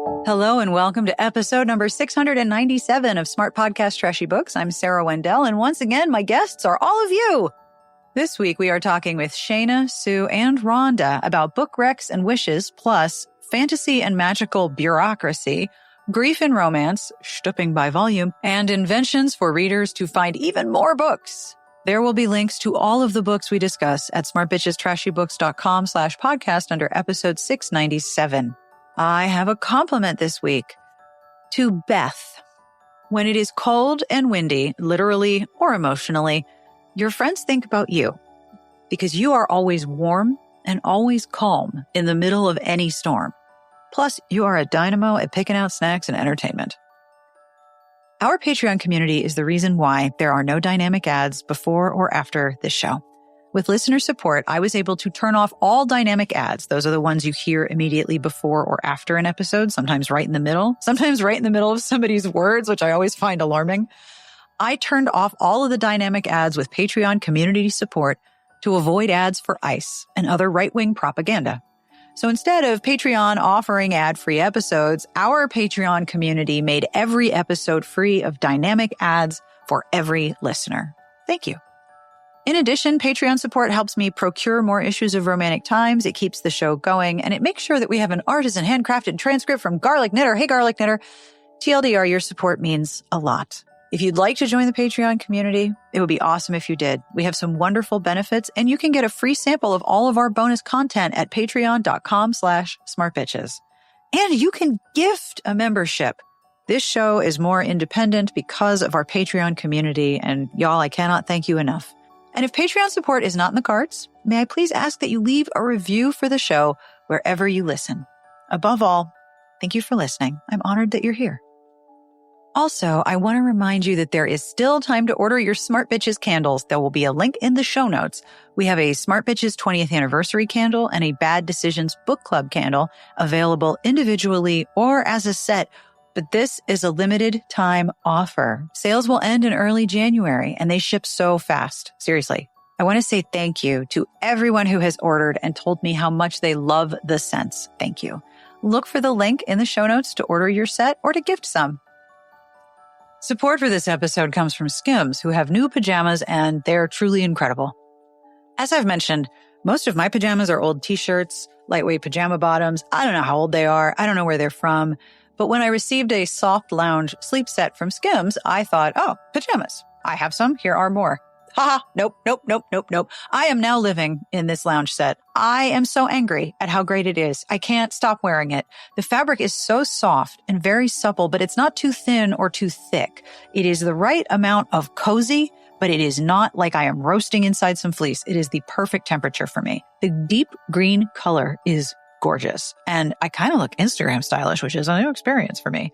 Hello and welcome to episode number 697 of Smart Podcast Trashy Books. I'm Sarah Wendell, and once again, my guests are all of you. This week, we are talking with Shana, Sue, and Rhonda about book recs and wishes, plus fantasy and magical bureaucracy, grief and romance, schtupping by volume, and inventions for readers to find even more books. There will be links to all of the books we discuss at smartbitchestrashybooks.com/podcast under episode 697. I have a compliment this week to Beth. When it is cold and windy, literally or emotionally, your friends think about you because you are always warm and always calm in the middle of any storm. Plus, you are a dynamo at picking out snacks and entertainment. Our Patreon community is the reason why there are no dynamic ads before or after this show. With listener support, I was able to turn off all dynamic ads. Those are the ones you hear immediately before or after an episode, sometimes right in the middle of somebody's words, which I always find alarming. I turned off all of the dynamic ads with Patreon community support to avoid ads for ICE and other right-wing propaganda. So instead of Patreon offering ad-free episodes, our Patreon community made every episode free of dynamic ads for every listener. Thank you. In addition, Patreon support helps me procure more issues of Romantic Times. It keeps the show going, and it makes sure that we have an artisan handcrafted transcript from Garlic Knitter. Hey, Garlic Knitter. TLDR, your support means a lot. If you'd like to join the Patreon community, it would be awesome if you did. We have some wonderful benefits, and you can get a free sample of all of our bonus content at patreon.com/smartbitches. And you can gift a membership. This show is more independent because of our Patreon community, and y'all, I cannot thank you enough. And if Patreon support is not in the cards, may I please ask that you leave a review for the show wherever you listen. Above all, thank you for listening. I'm honored that you're here. Also, I want to remind you that there is still time to order your Smart Bitches candles. There will be a link in the show notes. We have a Smart Bitches 20th anniversary candle and a Bad Decisions book club candle available individually or as a set. But this is a limited time offer. Sales will end in early January, and they ship so fast. Seriously. I want to say thank you to everyone who has ordered and told me how much they love the scents. Thank you. Look for the link in the show notes to order your set or to gift some. Support for this episode comes from Skims, who have new pajamas, and they're truly incredible. As I've mentioned, most of my pajamas are old t-shirts, lightweight pajama bottoms. I don't know how old they are. I don't know where they're from. But when I received a soft lounge sleep set from Skims, I thought, oh, pajamas. I have some. Here are more. Haha. Nope. I am now living in this lounge set. I am so angry at how great it is. I can't stop wearing it. The fabric is so soft and very supple, but it's not too thin or too thick. It is the right amount of cozy, but it is not like I am roasting inside some fleece. It is the perfect temperature for me. The deep green color is gorgeous. And I kind of look Instagram stylish, which is a new experience for me.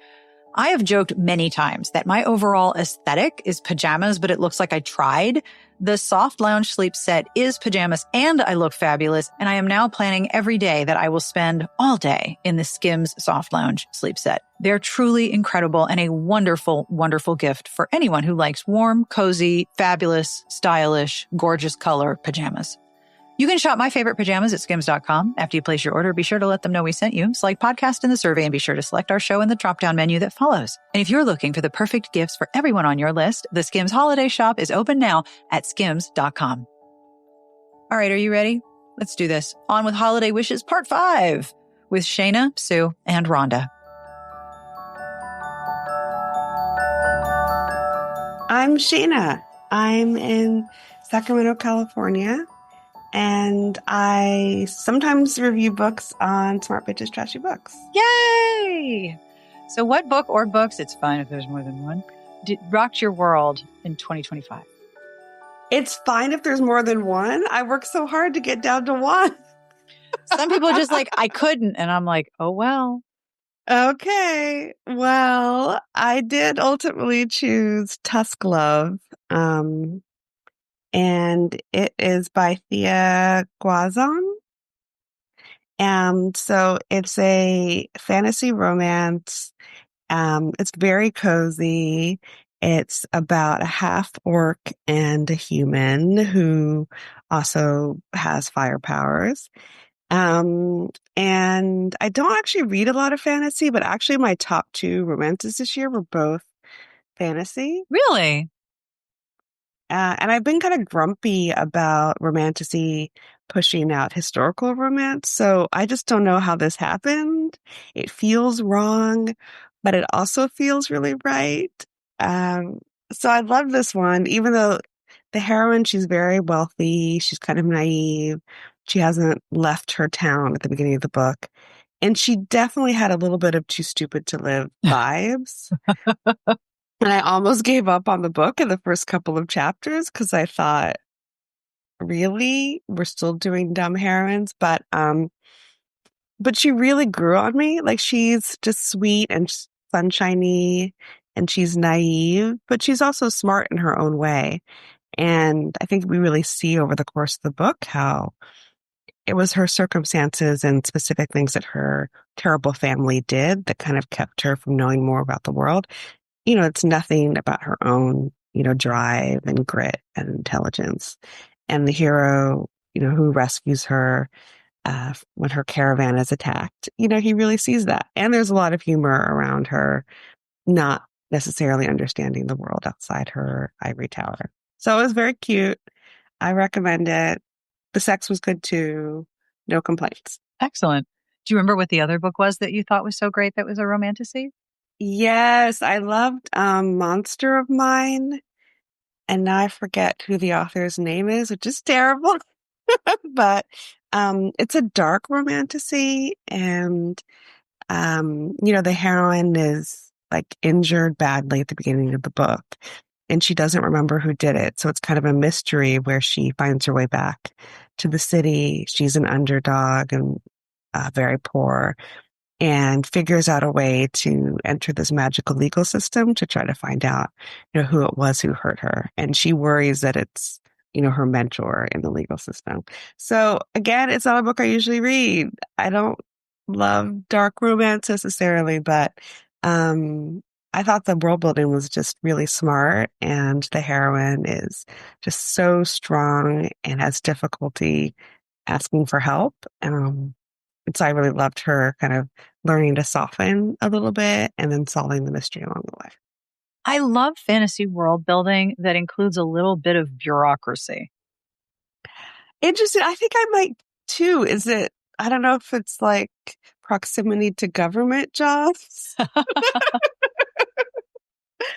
I have joked many times that my overall aesthetic is pajamas, but it looks like I tried. The soft lounge sleep set is pajamas and I look fabulous. And I am now planning every day that I will spend all day in the Skims soft lounge sleep set. They're truly incredible and a wonderful, wonderful gift for anyone who likes warm, cozy, fabulous, stylish, gorgeous color pajamas. You can shop my favorite pajamas at skims.com. After you place your order, be sure to let them know we sent you. Select podcast in the survey and be sure to select our show in the drop-down menu that follows. And if you're looking for the perfect gifts for everyone on your list, the Skims holiday shop is open now at skims.com. All right, are you ready? Let's do this. On with Holiday Wishes Part 5 with Shana, Sue, and Rhonda. I'm Shana. I'm in Sacramento, California. And I sometimes review books on Smart Bitches Trashy Books. Yay! So what book or books, it's fine if there's more than one, rocked your world in 2025? It's fine if there's more than one. I worked so hard to get down to one. Some people are just like, I couldn't. And I'm like, oh, well. Okay. Well, I did ultimately choose Tusk Love. And it is by Thea Guazon. And so it's a fantasy romance. It's very cozy. It's about a half orc and a human who also has fire powers. And I don't actually read a lot of fantasy, but actually my top two romances this year were both fantasy. Really? And I've been kind of grumpy about romantasy pushing out historical romance. So I just don't know how this happened. It feels wrong, but it also feels really right. Um, so I love this one, even though the heroine, she's very wealthy. She's kind of naive. She hasn't left her town at the beginning of the book. And she definitely had a little bit of too stupid to live vibes. And I almost gave up on the book in the first couple of chapters because I thought, really, we're still doing dumb heroines, but she really grew on me. Like she's just sweet and sunshiny, and she's naive, but she's also smart in her own way. And I think we really see over the course of the book how it was her circumstances and specific things that her terrible family did that kind of kept her from knowing more about the world. It's nothing about her own, drive and grit and intelligence. And the hero, who rescues her when her caravan is attacked, he really sees that. And there's a lot of humor around her not necessarily understanding the world outside her ivory tower. So it was very cute. I recommend it. The sex was good too. No complaints. Excellent. Do you remember what the other book was that you thought was so great that was a romantasy? Yes, I loved Monster of Mine. And now I forget who the author's name is, which is terrible. But it's a dark romantasy, and the heroine is like injured badly at the beginning of the book, and she doesn't remember who did it. So it's kind of a mystery where she finds her way back to the city. She's an underdog and very poor, and figures out a way to enter this magical legal system to try to find out, who it was who hurt her. And she worries that it's, her mentor in the legal system. So again, it's not a book I usually read. I don't love dark romance necessarily, but, I thought the world building was just really smart, and the heroine is just so strong and has difficulty asking for help. And so I really loved her kind of learning to soften a little bit and then solving the mystery along the way. I love fantasy world building that includes a little bit of bureaucracy. Interesting. I think I might too. I don't know if it's like proximity to government jobs.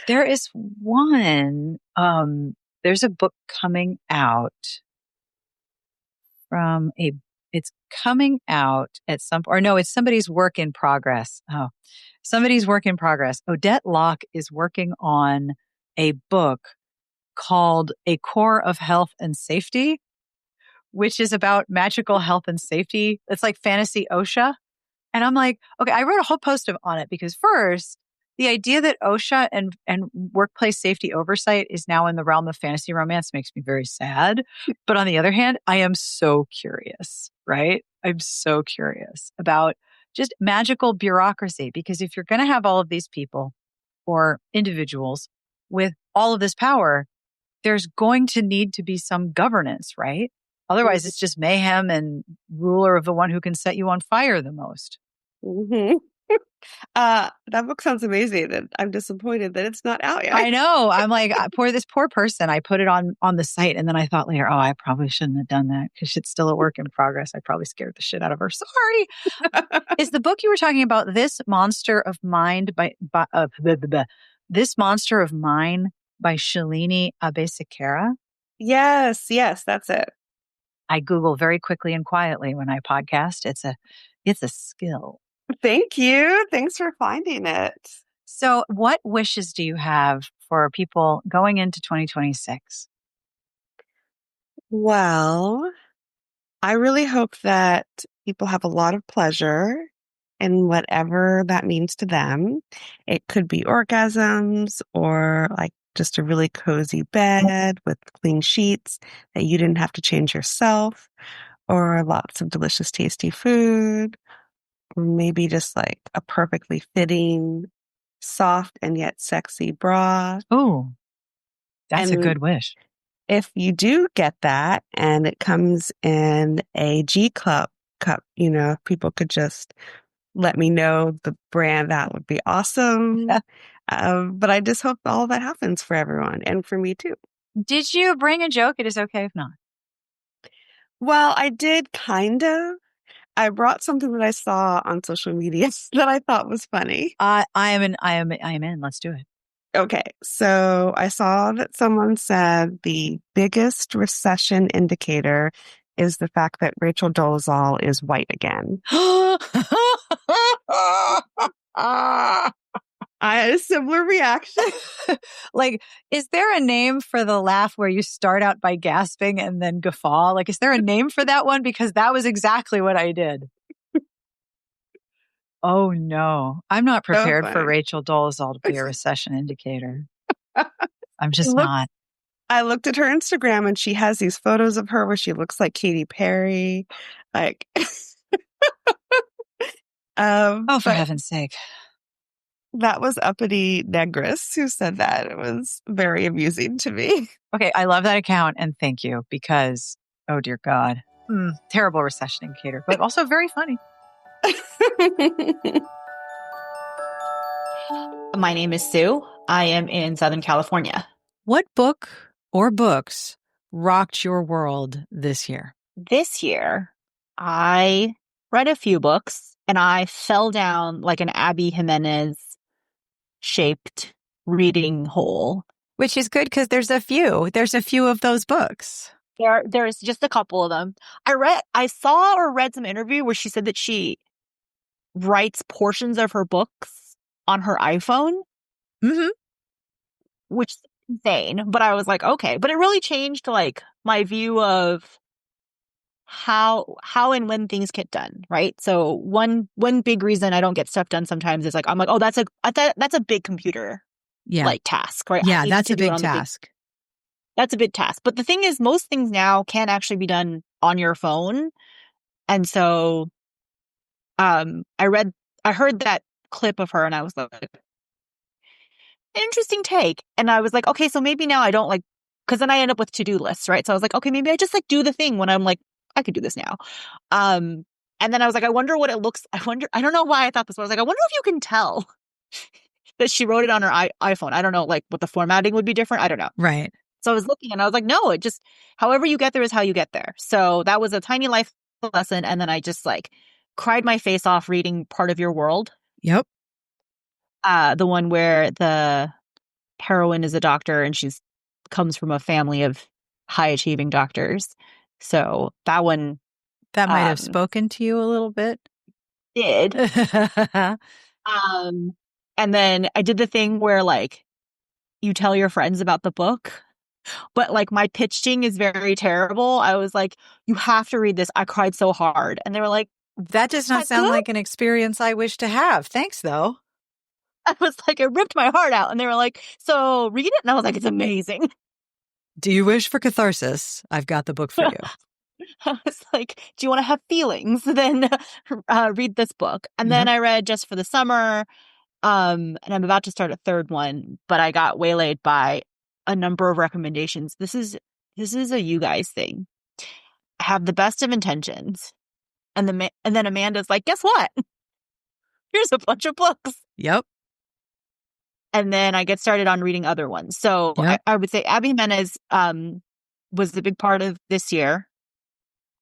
There is one, there's a book coming out from it's coming out at or no, it's somebody's work in progress. Oh, somebody's work in progress. Odette Locke is working on a book called A Core of Health and Safety, which is about magical health and safety. It's like fantasy OSHA. And I'm like, okay, I wrote a whole post on it because first, the idea that OSHA and workplace safety oversight is now in the realm of fantasy romance makes me very sad. But on the other hand, I am so curious, right? I'm so curious about just magical bureaucracy, because if you're going to have all of these people or individuals with all of this power, there's going to need to be some governance, right? Otherwise, it's just mayhem and ruler of the one who can set you on fire the most. Mm-hmm. That book sounds amazing, and I'm disappointed that it's not out yet. I know. I'm like, this poor person. I put it on the site, and then I thought later, oh, I probably shouldn't have done that because it's still a work in progress. I probably scared the shit out of her. Sorry. Is the book you were talking about This Monster of Mind This Monster of Mine by Shalini Abesekera? Yes, that's it. I Google very quickly and quietly when I podcast. It's a skill. Thank you. Thanks for finding it. So what wishes do you have for people going into 2026? Well, I really hope that people have a lot of pleasure in whatever that means to them. It could be orgasms or like just a really cozy bed with clean sheets that you didn't have to change yourself, or lots of delicious, tasty food, or maybe just like a perfectly fitting, soft and yet sexy bra. Oh, that's a And good wish. if you do get that and it comes in a G cup cup. If people could just let me know the brand, that would be awesome. But I just hope all that happens for everyone and for me too. Did you bring a joke? It is okay if not. Well, I did kind of. I brought something that I saw on social media that I thought was funny. I am in. Let's do it. Okay, so I saw that someone said the biggest recession indicator is the fact that Rachel Dolezal is white again. I had a similar reaction. Like, is there a name for the laugh where you start out by gasping and then guffaw? Like, is there a name for that one? Because that was exactly what I did. Oh, no. I'm not prepared for Rachel Dolezal to be a recession indicator. I'm just not. I looked at her Instagram and she has these photos of her where she looks like Katy Perry. Like, for heaven's sake. That was Uppity Negress who said that. It was very amusing to me. Okay, I love that account and thank you because, oh dear God, terrible recession indicator, but also very funny. My name is Sue. I am in Southern California. What book or books rocked your world this year? This year, I read a few books and I fell down like an Abby Jimenez shaped reading hole. Which is good because there's a few of those books. There's just a couple of them. I saw or read some interview where she said that she writes portions of her books on her iPhone. Mm-hmm. Which is insane. But I was like, okay. But it really changed like my view of how and when things get done, right? So one big reason I don't get stuff done sometimes is like I'm like, oh, that's a big computer like task, right? Yeah, that's a big task. That's a big task. But the thing is, most things now can actually be done on your phone. And so I heard that clip of her and I was like, interesting take. And I was like, okay, so maybe now I don't like, because then I end up with to-do lists, right? So I was like, okay, maybe I just like do the thing when I'm like, I could do this now. And then I was like, I wonder what it looks, I don't know why I thought this, but I was like, I wonder if you can tell that she wrote it on her iPhone. I don't know, like what the formatting would be different. I don't know. Right. So I was looking and I was like, no, it just, however you get there is how you get there. So that was a tiny life lesson. And then I just like cried my face off reading Part of Your World. Yep. The one where the heroine is a doctor and she's comes from a family of high achieving doctors. So that one. That might have spoken to you a little bit. Did. And then I did the thing where like you tell your friends about the book, but like my pitching is very terrible. I was like, you have to read this. I cried so hard. And they were like, that does not sound like an experience I wish to have. Thanks though. I was like, it ripped my heart out. And they were like, so read it. And I was like, it's amazing. Do you wish for catharsis? I've got the book for you. I was like, do you want to have feelings? Then read this book. And then I read Just for the Summer. And I'm about to start a third one, but I got waylaid by a number of recommendations. This is a you guys thing. I have the best of intentions. And then Amanda's like, guess what? Here's a bunch of books. Yep. And then I get started on reading other ones. So I would say Abby Jimenez was the big part of this year.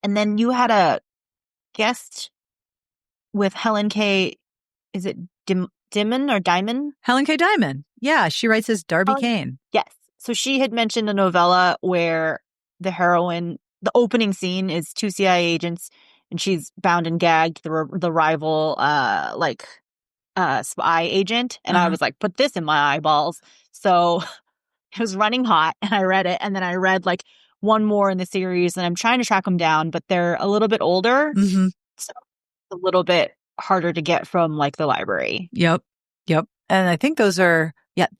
And then you had a guest with Helen K. Is it Dimon or Diamond? Helen K. Diamond. Yeah, she writes as Darby Kane. Yes. So she had mentioned a novella where the heroine, the opening scene is two CIA agents and she's bound and gagged the rival spy agent. And I was like, put this in my eyeballs. So it was running hot and I read it. And then I read like one more in the series and I'm trying to track them down, but they're a little bit older. Mm-hmm. So it's a little bit harder to get from like the library. Yep. And I think those are,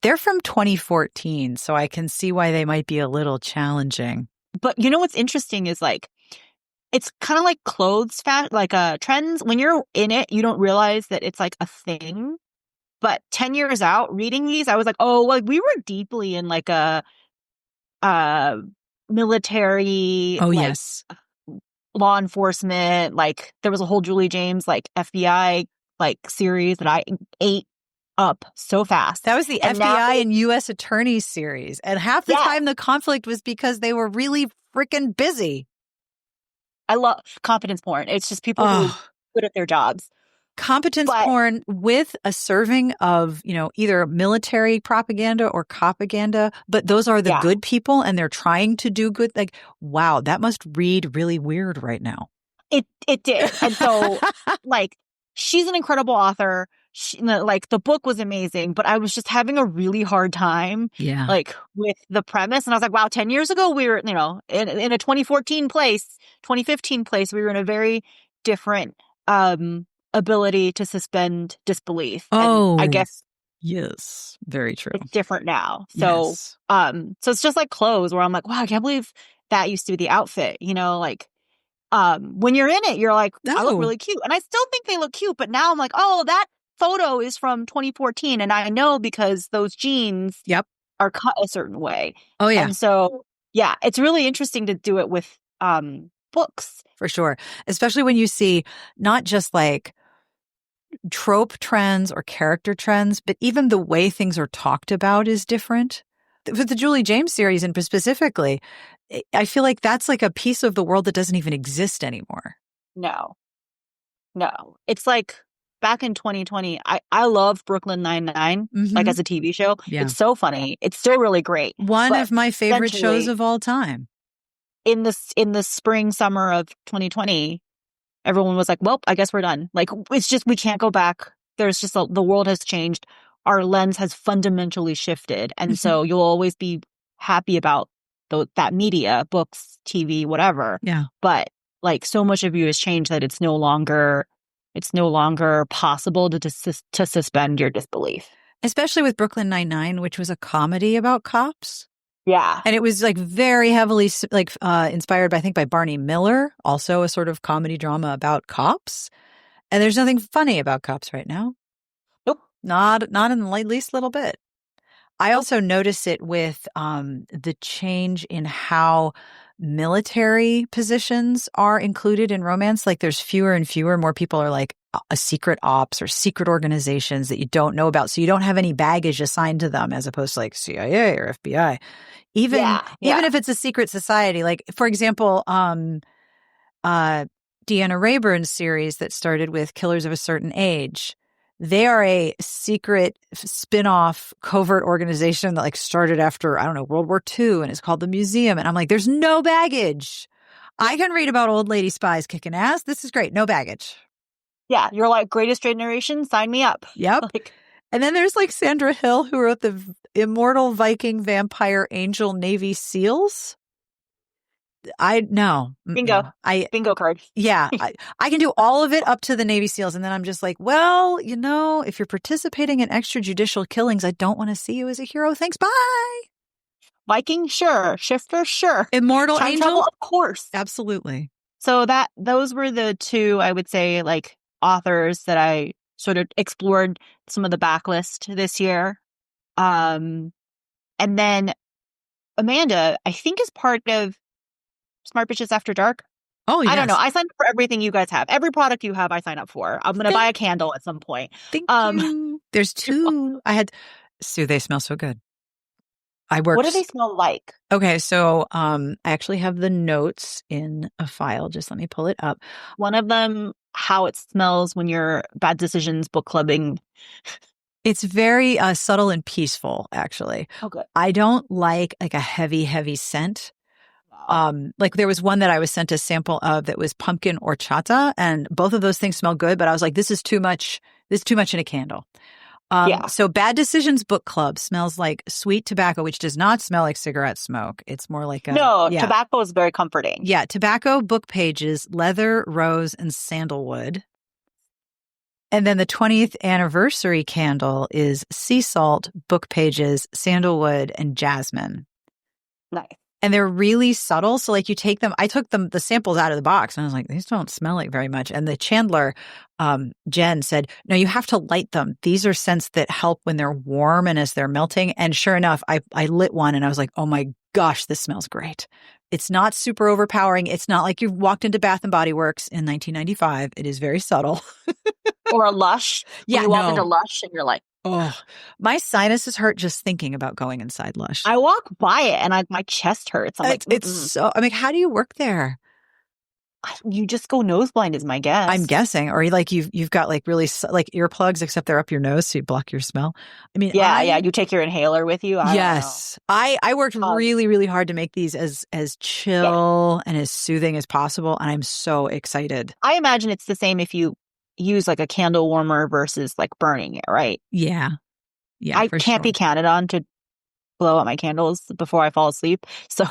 they're from 2014. So I can see why they might be a little challenging. But you know what's interesting is like, it's kind of like clothes trends. When you're in it, you don't realize that it's like a thing. But 10 years out, reading these, I was like, oh, like we were deeply in like a military. Oh, yes. law enforcement. Like there was a whole Julie James like FBI like series that I ate up so fast. That was the And FBI now, and U.S. Attorney series. And half the yeah, time the conflict was because they were really freaking busy. I love competence porn. It's just people who are Oh, good at their jobs. competence But porn with a serving of, either military propaganda or propaganda, but those are the yeah, good people and they're trying to do good. Like, wow, that must read really weird right now. it did. And so like she's an incredible author. Like the book was amazing, but I was just having a really hard time Yeah. like with the premise. And I was like, wow, 10 years ago we were, in a 2014 place, 2015 place, we were in a very different ability to suspend disbelief. And I Oh, guess yes. Very true. it's different now. So Yes. so it's just like clothes where I'm like, wow, I can't believe that used to be the outfit, like when you're in it, you're like, I look Oh, really cute. And I still think they look cute, but now I'm like, oh, that photo is from 2014. And I know because those jeans yep. are cut a certain way. Oh, yeah, And so, yeah, it's really interesting to do it with books. for sure. Especially when you see not just like trope trends or character trends, but even the way things are talked about is different. With the Julie James series and specifically, I feel like that's like a piece of the world that doesn't even exist anymore. No, no. It's like back in 2020, I loved Brooklyn Nine-Nine, like as a TV show. Yeah. It's so funny. It's still really great. One But of my favorite shows essentially, of all time. in the spring, summer of 2020, everyone was like, well, I guess we're done. Like, it's just, we can't go back. There's just, the world has changed. Our lens has fundamentally shifted. And so you'll always be happy about that media, books, TV, whatever. Yeah. But like so much of you has changed that it's no longer possible to suspend your disbelief. Especially with Brooklyn Nine-Nine, which was a comedy about cops. Yeah. And it was like very heavily like inspired by, I think, by Barney Miller, also a sort of comedy drama about cops. And there's nothing funny about cops right now. Nope. Not in the least little bit. I also notice it with the change in how military positions are included in romance. Like there's fewer and fewer, more people are like a secret ops or secret organizations that you don't know about. So you don't have any baggage assigned to them as opposed to like CIA or FBI. Even if it's a secret society, like for example, Deanna Rayburn's series that started with Killers of a Certain Age. They are a secret spin-off covert organization that like started after, I don't know, World War II, and it's called the Museum. And I'm like, there's no baggage. I can read about old lady spies kicking ass. This is great. No baggage. Yeah. You're like, Greatest Generation, sign me up. Yep. And then there's like Sandra Hill, who wrote the Immortal Viking Vampire Angel Navy SEALs. Bingo card. Yeah, I can do all of it up to the Navy SEALs. And then I'm just like, well, if you're participating in extrajudicial killings, I don't want to see you as a hero. Thanks. Bye. Viking, sure. Shifter, sure. Immortal Time Angel? travel, of course. Absolutely. So those were the two, I would say, like authors that I sort of explored some of the backlist this year. And then Amanda, I think, is part of Smart Bitches After Dark. Oh, yes. I don't know. I signed up for everything you guys have. Every product you have, I sign up for. I'm going to buy a candle at some point. Thank you. There's two. Sue, they smell so good. What do they smell like? Okay, so I actually have the notes in a file. Just let me pull it up. One of them, how it smells when you're Bad Decisions book clubbing. It's very subtle and peaceful, actually. Oh, good. I don't like a heavy, heavy scent. Like there was one that I was sent a sample of that was pumpkin horchata, and both of those things smell good, but I was like, this is too much. This is too much in a candle. So Bad Decisions Book Club smells like sweet tobacco, which does not smell like cigarette smoke. It's more like tobacco is very comforting. Yeah, tobacco, book pages, leather, rose, and sandalwood. And then the 20th anniversary candle is sea salt, book pages, sandalwood, and jasmine. Nice. And they're really subtle. So like you take them, I took the samples out of the box and I was like, these don't smell like very much. And the chandler, Jen, said, no, you have to light them. These are scents that help when they're warm and as they're melting. And sure enough, I lit one and I was like, oh my gosh, this smells great. It's not super overpowering. It's not like you've walked into Bath and Body Works in 1995. It is very subtle. Or a Lush. Yeah, when you walk no. into Lush and you're like, Oh, my sinuses hurt just thinking about going inside Lush. I walk by it and my chest hurts. I'm like, It's so, I mean, how do you work there? you just go nose blind is my guess. I'm guessing. Or like you've got like really like earplugs, except they're up your nose, so you block your smell. I mean, Yeah. You take your inhaler with you. Yes. I worked really, really hard to make these as chill and as soothing as possible. And I'm so excited. I imagine it's the same if you use like a candle warmer versus like burning it, right? Yeah. Yeah. I can't be counted on to blow out my candles before I fall asleep. So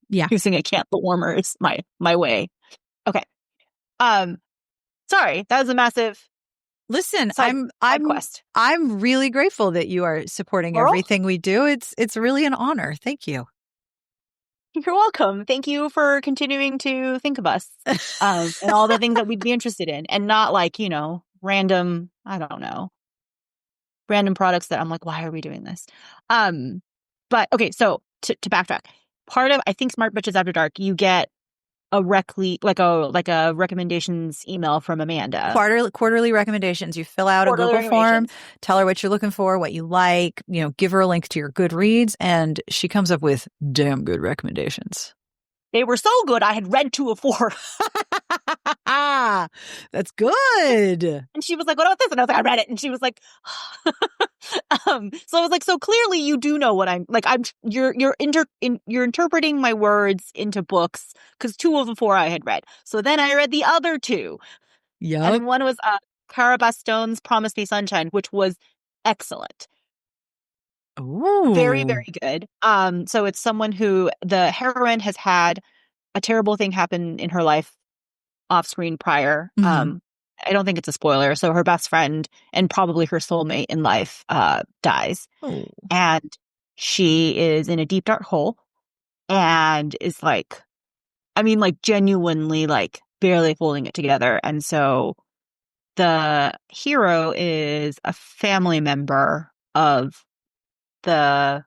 yeah, using a candle warmer is my way. Okay. Sorry, that was a massive. Listen, side quest. I'm really grateful that you are supporting everything we do. It's really an honor. Thank you. You're welcome. Thank you for continuing to think of us and all the things that we'd be interested in, and not like, random, I don't know, random products that I'm like, why are we doing this? But okay, so to backtrack, part of, I think, Smart Bitches After Dark, you get a a recommendations email from Amanda. Quarterly recommendations. You fill out a Google form, tell her what you're looking for, what you like, give her a link to your Goodreads, and she comes up with damn good recommendations. They were so good, I had read 2 of 4. That's good. And she was like, what about this? And I was like, I read it. And she was like, so I was like, so clearly you do know what I'm like. You're interpreting my words into books, because 2 of the 4 I had read. So then I read the other 2. Yeah. And one was Cara Bastone's Promise Me Sunshine, which was excellent. Ooh. Very, very good. So it's someone who, the heroine has had a terrible thing happen in her life off screen prior. Mm-hmm. I don't think it's a spoiler. So her best friend and probably her soulmate in life dies. Oh. And she is in a deep, dark hole and is like, genuinely like barely holding it together. And so the hero is a family member of the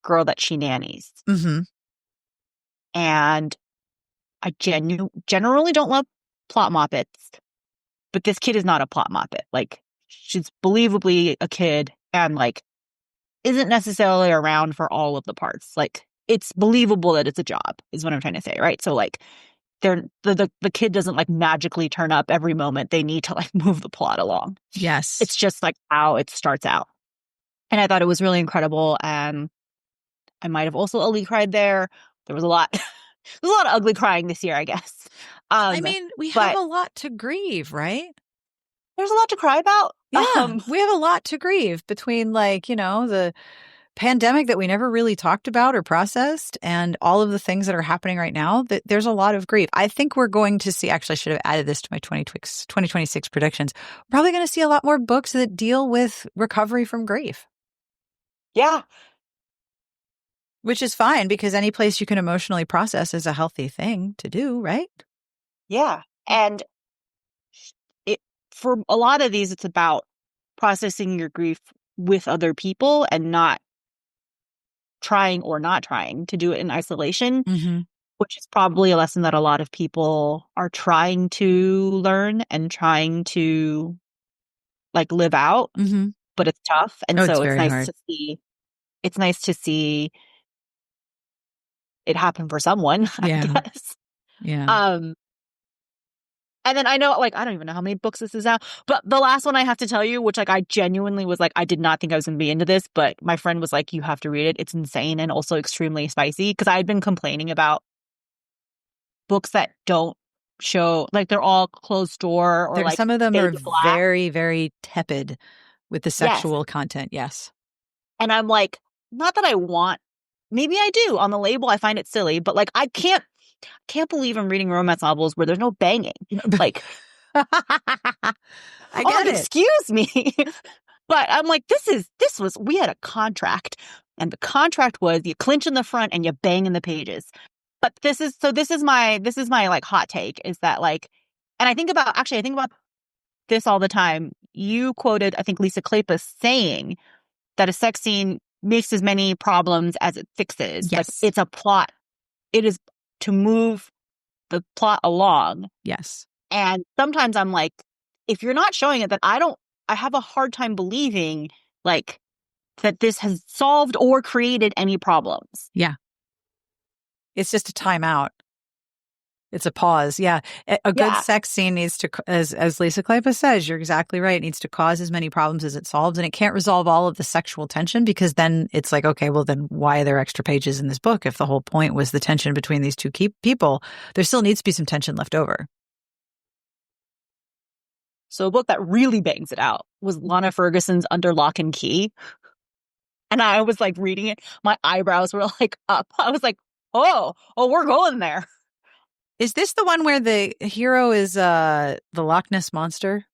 girl that she nannies. Mm-hmm. And I generally don't love plot moppets, but this kid is not a plot moppet. Like, she's believably a kid and like isn't necessarily around for all of the parts. Like, it's believable that it's a job, is what I'm trying to say, right? So like, the kid doesn't like magically turn up every moment they need to like move the plot along. Yes. It's just like how it starts out. And I thought it was really incredible. And I might have also ugly cried there. There was a lot. There's a lot of ugly crying this year, I guess. We have a lot to grieve, right? There's a lot to cry about. Yeah, we have a lot to grieve between the pandemic that we never really talked about or processed and all of the things that are happening right now. There's a lot of grief. I think we're going to see, actually I should have added this to my 2026 predictions. We're probably going to see a lot more books that deal with recovery from grief. Yeah. Which is fine, because any place you can emotionally process is a healthy thing to do, right? Yeah. And for a lot of these, it's about processing your grief with other people and not trying to do it in isolation, mm-hmm. which is probably a lesson that a lot of people are trying to learn and trying to like live out, mm-hmm. but it's tough. And so it's nice to see. It's nice to see it happen for someone, yeah. I guess. Yeah. And then I know, like, I don't even know how many books this is now, but the last one I have to tell you, which like I genuinely was like, I did not think I was going to be into this, but my friend was like, you have to read it. It's insane and also extremely spicy, because I had been complaining about books that don't show, like, they're all closed door, or like some of them are black. very, very tepid with the sexual content. Yes. And I'm like, not that I want, maybe I do. On the label, I find it silly, but like, I can't believe I'm reading romance novels where there's no banging. Like, I get it. Excuse me. But I'm like, we had a contract, and the contract was you clinch in the front and you bang in the pages. But this is my like hot take, is that like, and I think about this all the time. You quoted, I think, Lisa Kleypas saying that a sex scene makes as many problems as it fixes. Yes. Like, it's a plot. It is to move the plot along. Yes. And sometimes I'm like, if you're not showing it, then I have a hard time believing like that this has solved or created any problems. Yeah. It's just a timeout. It's a pause. Yeah. A good sex scene needs to, as Lisa Kleypas says, you're exactly right. It needs to cause as many problems as it solves. And it can't resolve all of the sexual tension, because then it's like, okay, well, then why are there extra pages in this book? If the whole point was the tension between these two people, there still needs to be some tension left over. So a book that really bangs it out was Lana Ferguson's Under Lock and Key. And I was like reading it. My eyebrows were like up. I was like, oh, we're going there. Is this the one where the hero is the Loch Ness Monster?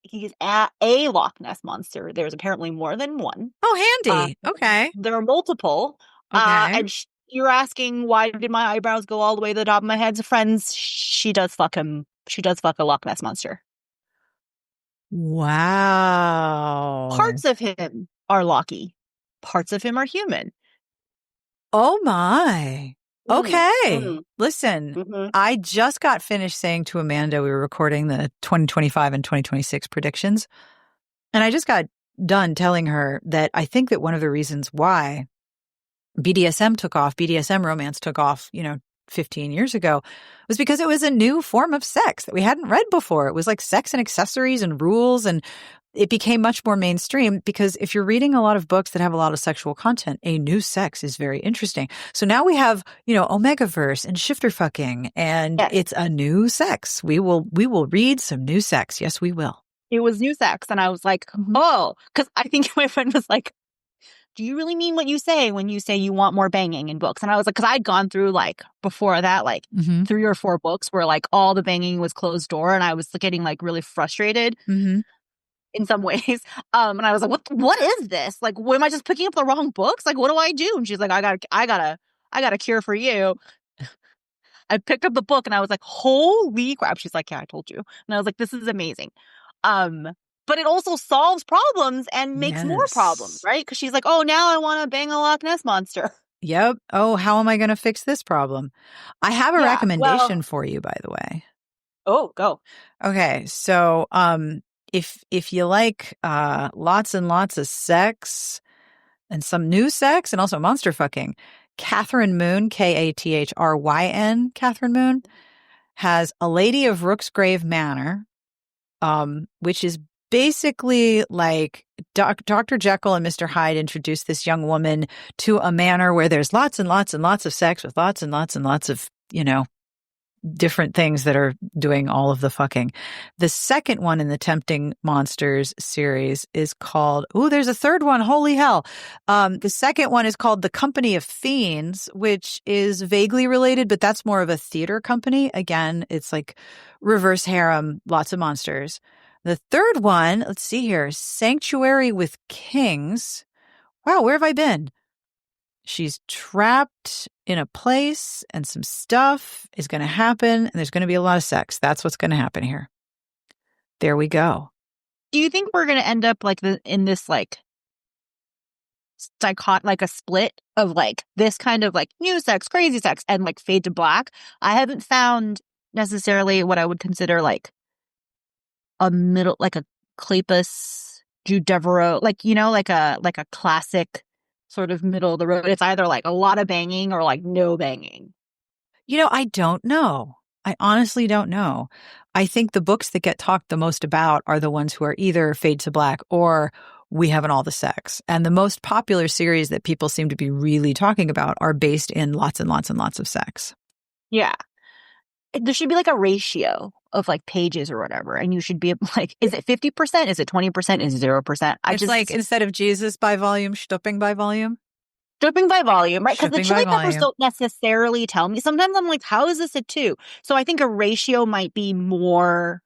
He's a Loch Ness Monster. There's apparently more than one. Oh, handy. Okay. There are multiple. Okay. And you're asking, why did my eyebrows go all the way to the top of my head? Friends, she does fuck him. She does fuck a Loch Ness Monster. Wow. Parts of him are Locky. Parts of him are human. Oh, my. Okay. Listen, I just got finished saying to Amanda, we were recording the 2025 and 2026 predictions. And I just got done telling her that I think that one of the reasons why BDSM romance took off, 15 years ago, was because it was a new form of sex that we hadn't read before. It was like sex and accessories and rules, and it became much more mainstream, because if you're reading a lot of books that have a lot of sexual content, a new sex is very interesting. So now we have, Omegaverse and shifter fucking, and it's a new sex. We will read some new sex. Yes, we will. It was new sex. And I was like, oh, because I think my friend was like, do you really mean what you say when you say you want more banging in books? And I was like, because I'd gone through like before that, like 3 or 4 books where like all the banging was closed door, and I was getting like really frustrated. In some ways. And I was like, what is this? Like, am I just picking up the wrong books? Like, what do I do? And she's like, I got a cure for you. I picked up the book and I was like, holy crap. She's like, yeah, I told you. And I was like, this is amazing. But it also solves problems and makes more problems, right? Because she's like, oh, now I want to bang a Loch Ness Monster. Yep. Oh, how am I going to fix this problem? I have a recommendation for you, by the way. Oh, go. Okay. So, if you like lots and lots of sex and some new sex and also monster fucking, Catherine Moon, Kathryn, Catherine Moon, has A Lady of Rooksgrave Manor, which is basically like Dr. Jekyll and Mr. Hyde introduce this young woman to a manor where there's lots and lots and lots of sex with lots and lots and lots of, different things that are doing all of the fucking. The second one in the Tempting Monsters series is called, there's a third one. Holy hell. The second one is called The Company of Fiends, which is vaguely related, but that's more of a theater company. Again, it's like reverse harem, lots of monsters. The third one, let's see here, Sanctuary with Kings. Wow, where have I been? She's trapped in a place and some stuff is going to happen and there's going to be a lot of sex. That's what's going to happen here. There we go. Do you think we're going to end up like in this like like a split of like this kind of like new sex, crazy sex, and like fade to black? I haven't found necessarily what I would consider like a middle, like a Kleypas, Jude Devereaux, like, like a classic sort of middle of the road. It's either like a lot of banging or like no banging. I don't know. I honestly don't know. I think the books that get talked the most about are the ones who are either fade to black or we haven't all the sex. And the most popular series that people seem to be really talking about are based in lots and lots and lots of sex. Yeah. There should be like a ratio of like pages or whatever. And you should be like, is it 50%? Is it 20%? Is it 0%? It's like instead of Jesus by volume, schtupping by volume. Schtupping by volume, right? Because the chili peppers don't necessarily tell me. Sometimes I'm like, how is this a 2? So I think a ratio might be more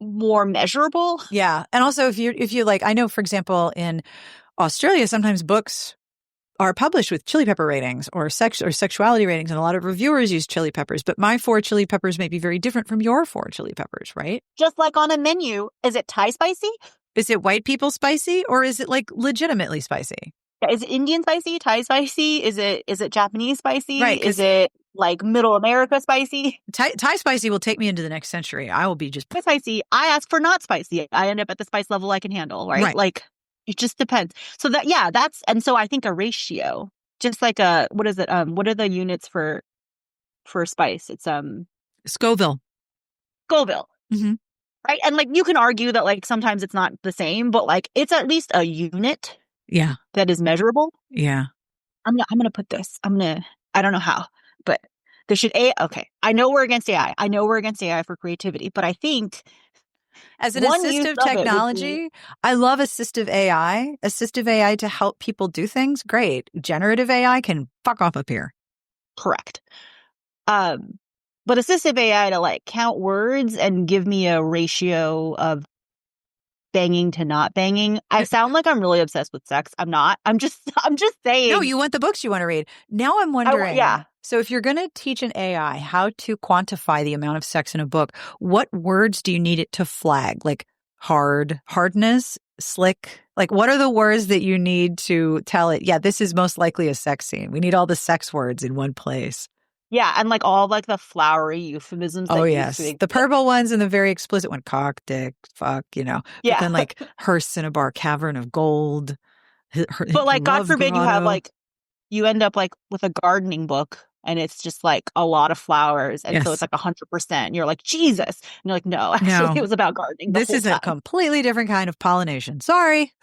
measurable. Yeah. And also if you like, I know, for example, in Australia, sometimes books are published with chili pepper ratings or sex or sexuality ratings, and a lot of reviewers use chili peppers. But my 4 chili peppers may be very different from your 4 chili peppers, right? Just like on a menu, is it Thai spicy? Is it white people spicy or is it like legitimately spicy? Is it Indian spicy? Thai spicy? Is it Japanese spicy? Right, Is it like Middle America spicy? Thai spicy will take me into the next century. I will be just Thai spicy. I ask for not spicy. I end up at the spice level I can handle, right? Right. Like it just depends. So and so I think a ratio, just like what is it? What are the units for spice? It's Scoville. Mm-hmm. Right? And like you can argue that like sometimes it's not the same, but like it's at least a unit. Yeah. That is measurable. Yeah. I'm gonna put this. I don't know how, but there should okay. I know we're against AI. I know we're against AI for creativity, but I think as an assistive technology, I love assistive AI to help people do things. Great. Generative AI can fuck off up here. Correct. But assistive AI to like count words and give me a ratio of banging to not banging. I sound like I'm really obsessed with sex. I'm not. I'm just saying. No, you want the books you want to read. Now I'm wondering. Yeah. So if you're going to teach an AI how to quantify the amount of sex in a book, what words do you need it to flag? Like hardness, slick? Like what are the words that you need to tell it, yeah, this is most likely a sex scene? We need all the sex words in one place. Yeah, and like all like the flowery euphemisms. Oh, yes. The purple ones and the very explicit one. Cock, dick, fuck, Yeah. But then like her cinnabar cavern of gold. But like, God forbid you end up like with a gardening book and it's just like a lot of flowers. And so it's like 100%. And you're like, Jesus. And you're like, no, actually it was about gardening. This is a completely different kind of pollination. Sorry.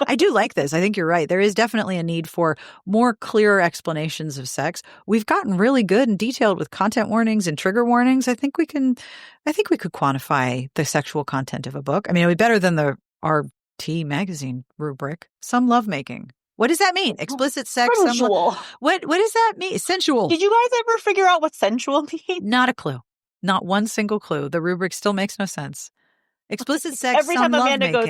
I do like this. I think you're right. There is definitely a need for more clearer explanations of sex. We've gotten really good and detailed with content warnings and trigger warnings. I think we could quantify the sexual content of a book. I mean, it would be better than the RT magazine rubric. Some lovemaking. What does that mean? Explicit sex? Sensual. What does that mean? Sensual. Did you guys ever figure out what sensual means? Not a clue. Not one single clue. The rubric still makes no sense. Explicit sex, every time Amanda goes,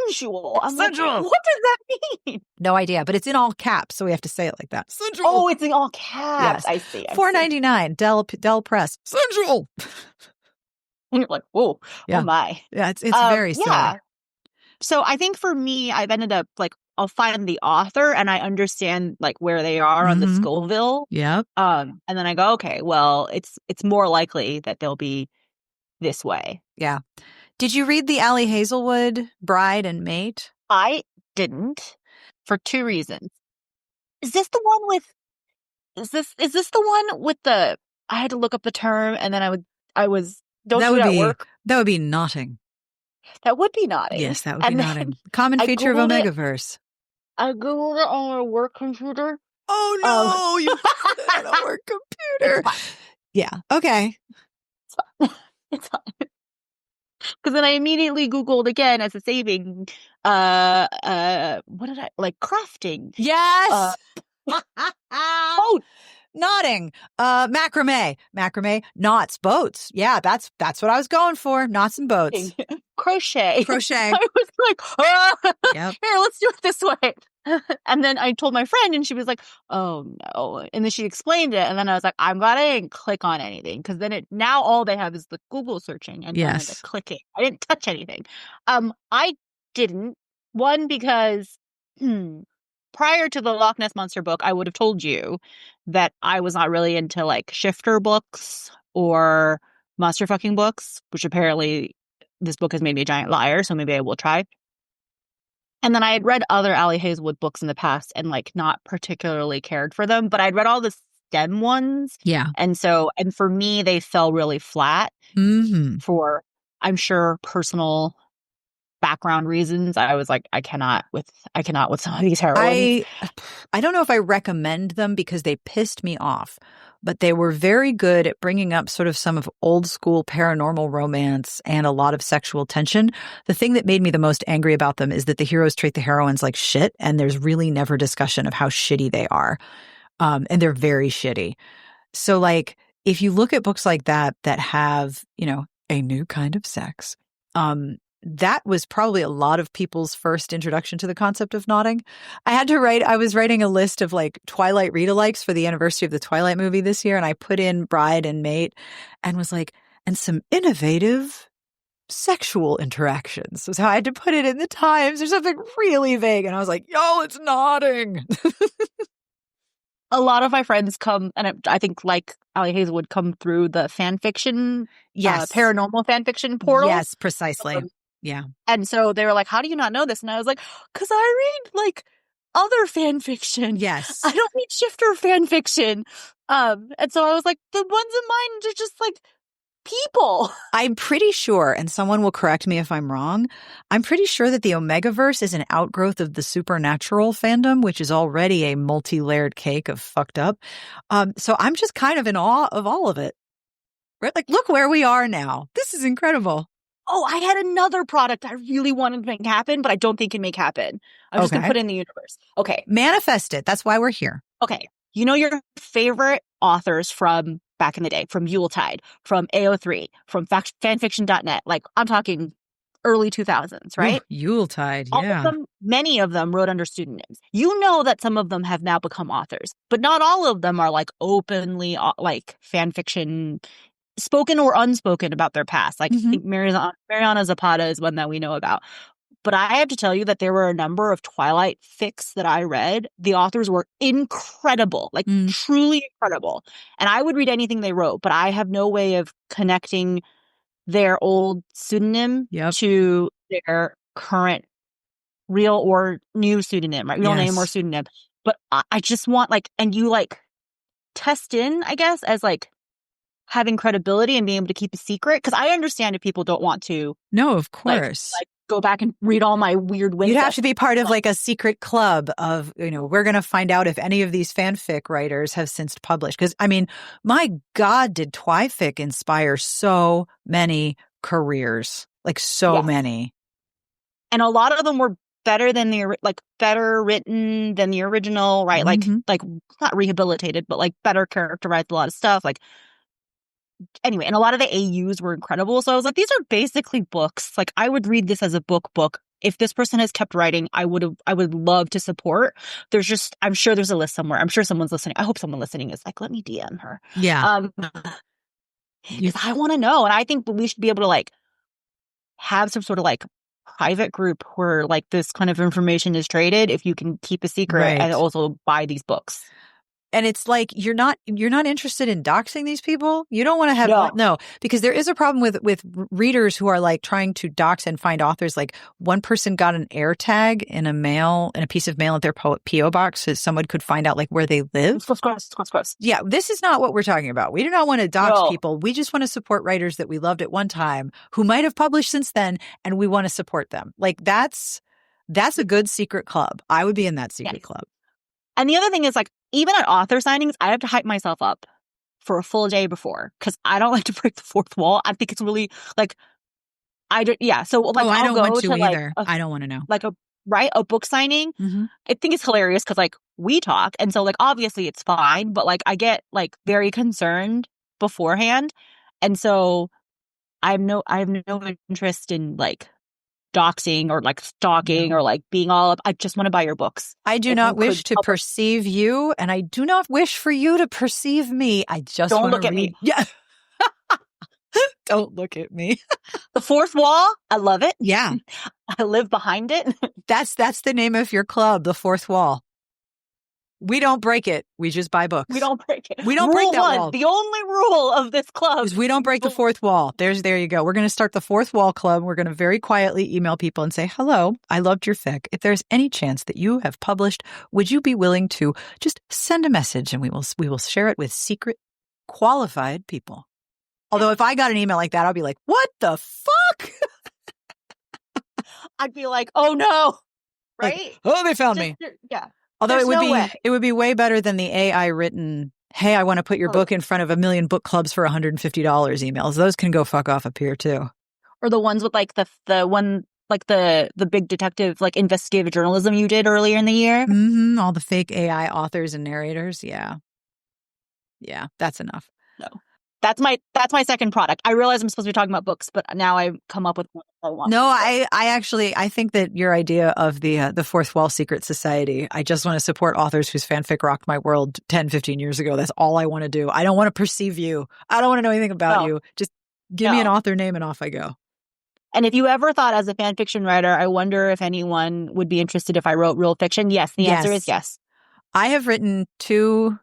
sensual. I'm sensual. Like, what does that mean? No idea, but it's in all caps, so we have to say it like that. Sensual. Oh, it's in all caps. Yes. I see. $4.99. Dell Press. Sensual. And you're like, whoa, oh my. Yeah, it's very silly. Yeah. So I think for me, I've ended up like I'll find the author and I understand like where they are on the Scoville. Yep. And then I go, okay, well, it's more likely that they'll be this way. Yeah. Did you read the Ali Hazelwood Bride and Mate? I didn't, for two reasons. Is this the one with the I had to look up the term and then That would be knotting. That would be knotting. Yes, that would be knotting. Common feature of Omegaverse. I Googled it on a work computer. Oh no, you found it on a work computer. Yeah. Okay. It's fine. Because then I immediately Googled again as a saving, what did I, like crafting? Yes! Knotting. Macrame. Knots. Boats. Yeah, that's what I was going for. Knots and boats. Crochet. I was like, yep. Here, let's do it this way. And then I told my friend and she was like, oh no. And then she explained it. And then I was like, I'm glad I didn't click on anything. Because then now all they have is the Google searching and the clicking. I didn't touch anything. I didn't. One, because prior to the Loch Ness Monster book, I would have told you that I was not really into like shifter books or monster fucking books, which apparently this book has made me a giant liar. So maybe I will try. And then I had read other Ali Hazelwood books in the past and like not particularly cared for them, but I'd read all the STEM ones. Yeah. And for me, they fell really flat for, I'm sure, personal background reasons. I was like, I cannot with some of these heroines. I don't know if I recommend them because they pissed me off, but they were very good at bringing up sort of some of old school paranormal romance and a lot of sexual tension. The thing that made me the most angry about them is that the heroes treat the heroines like shit, and there's really never discussion of how shitty they are. And they're very shitty. So like, if you look at books like that have, a new kind of sex, that was probably a lot of people's first introduction to the concept of knotting. I was writing a list of like Twilight read-alikes for the anniversary of the Twilight movie this year. And I put in Bride and Mate and was like, and some innovative sexual interactions. Was how I had to put it in the Times or something really vague. And I was like, yo, it's nodding. A lot of my friends come, and I think like Ali Hazelwood, come through the fan fiction, Yes. paranormal fan fiction portal. Yes, precisely. Yeah. And so they were like, how do you not know this? And I was like, because I read like other fan fiction. Yes. I don't read shifter fan fiction. And so I was like, the ones in mine are just like people. I'm pretty sure, and someone will correct me if I'm wrong, I'm pretty sure that the Omegaverse is an outgrowth of the supernatural fandom, which is already a multi-layered cake of fucked up. So I'm just kind of in awe of all of it. Right? Like, look where we are now. This is incredible. Oh, I had another product I really wanted to make happen, but I don't think can make happen. I'm just going to put it in the universe. Okay. Manifest it. That's why we're here. Okay. You know your favorite authors from back in the day, from Yuletide, from AO3, from fanfiction.net. Like, I'm talking early 2000s, right? Ooh, Yuletide, All yeah. of them, many of them wrote under pseudonyms. You know that some of them have now become authors, but not all of them are like openly like fanfiction, spoken or unspoken about their past. Like, I think Mariana Zapata is one that we know about. But I have to tell you that there were a number of Twilight fics that I read. The authors were incredible, like truly incredible. And I would read anything they wrote, but I have no way of connecting their old pseudonym to their current real or new pseudonym, right? Real name or pseudonym. But I just want like, and you like test in, I guess, as like having credibility and being able to keep a secret. Because I understand if people don't want to. No, of course. Like go back and read all my weird wins. You'd have to be part of like a secret club of, we're going to find out if any of these fanfic writers have since published. Because, I mean, my God, did Twyfic inspire so many careers? Like so many. And a lot of them were better than better written than the original, right? Like not rehabilitated, but like better characterized a lot of stuff. Like, anyway, and a lot of the AUs were incredible. So I was like, these are basically books. Like, I would read this as a book. If this person has kept writing, I would love to support. I'm sure there's a list somewhere. I'm sure someone's listening. I hope someone listening is like, let me DM her. Yeah. Because I want to know. And I think we should be able to like have some sort of like private group where like this kind of information is traded if you can keep a secret and also buy these books. And it's like, you're not interested in doxing these people. You don't want to have, no, because there is a problem with readers who are like trying to dox and find authors. Like one person got an air tag in a piece of mail at their P.O. box so someone could find out like where they live. Gross. Yeah, this is not what we're talking about. We do not want to dox people. We just want to support writers that we loved at one time who might have published since then, and we want to support them. Like that's a good secret club. I would be in that secret club. And the other thing is like, even at author signings, I have to hype myself up for a full day before because I don't like to break the fourth wall. I think it's really like, So like, I don't want to either. Like I don't want to know. Like a book signing. I think it's hilarious because like we talk. And so like, obviously it's fine, but like I get like very concerned beforehand. And so I have no interest in like doxing or like stalking or like being all up. I just want to buy your books. I do not wish to perceive you, and I do not wish for you to perceive me. I just don't look at me. Yeah. Don't look at me. The fourth wall. I love it. Yeah. I live behind it. That's the name of your club, the fourth wall. We don't break it. We just buy books. We don't break it. We don't break that wall. The only rule of this club is we don't break the fourth wall. There you go. We're going to start the fourth wall club. We're going to very quietly email people and say, hello, I loved your fic. If there's any chance that you have published, would you be willing to just send a message and we will share it with secret qualified people. Although if I got an email like that, I'll be like, what the fuck? I'd be like, oh no. Right? Like, they found me. Yeah. Although it would be way better than the AI written, hey, I want to put your book in front of 1 million book clubs for $150 emails. Those can go fuck off up here too. Or the ones with like the one like the big detective like investigative journalism you did earlier in the year. All the fake AI authors and narrators. Yeah. Yeah, that's enough. No. That's my second product. I realize I'm supposed to be talking about books, but now I've come up with what I want. No, I think that your idea of the fourth wall secret society, I just want to support authors whose fanfic rocked my world 10, 15 years ago. That's all I want to do. I don't want to perceive you. I don't want to know anything about you. Just give me an author name and off I go. And if you ever thought as a fan fiction writer, I wonder if anyone would be interested if I wrote real fiction. Yes, the answer is yes. I have written 2,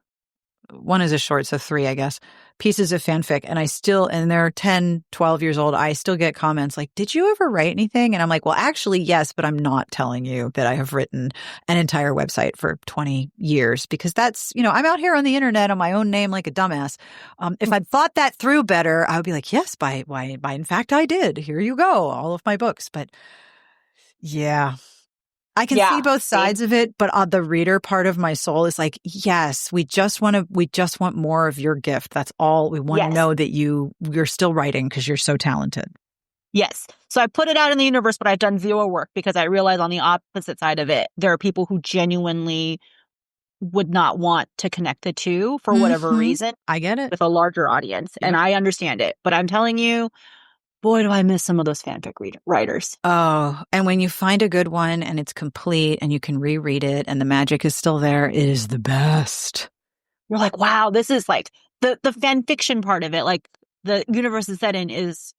one is a short, so 3, I guess, pieces of fanfic. And and they're 10, 12 years old. I still get comments like, did you ever write anything? And I'm like, well, actually, yes, but I'm not telling you that I have written an entire website for 20 years because that's, I'm out here on the internet on my own name like a dumbass. If I'd thought that through better, I would be like, yes, by in fact, I did. Here you go. All of my books. But yeah. I can see both sides of it, but the reader part of my soul is like, yes, we just want more of your gift. That's all. We want to know that you're still writing because you're so talented. Yes. So I put it out in the universe, but I've done zero work because I realize on the opposite side of it, there are people who genuinely would not want to connect the two for whatever reason. I get it. With a larger audience. Yep. And I understand it. But I'm telling you, boy, do I miss some of those fanfic writers. Oh, and when you find a good one and it's complete and you can reread it and the magic is still there, it is the best. You're like, wow, this is like the fan fiction part of it. Like the universe is set in is,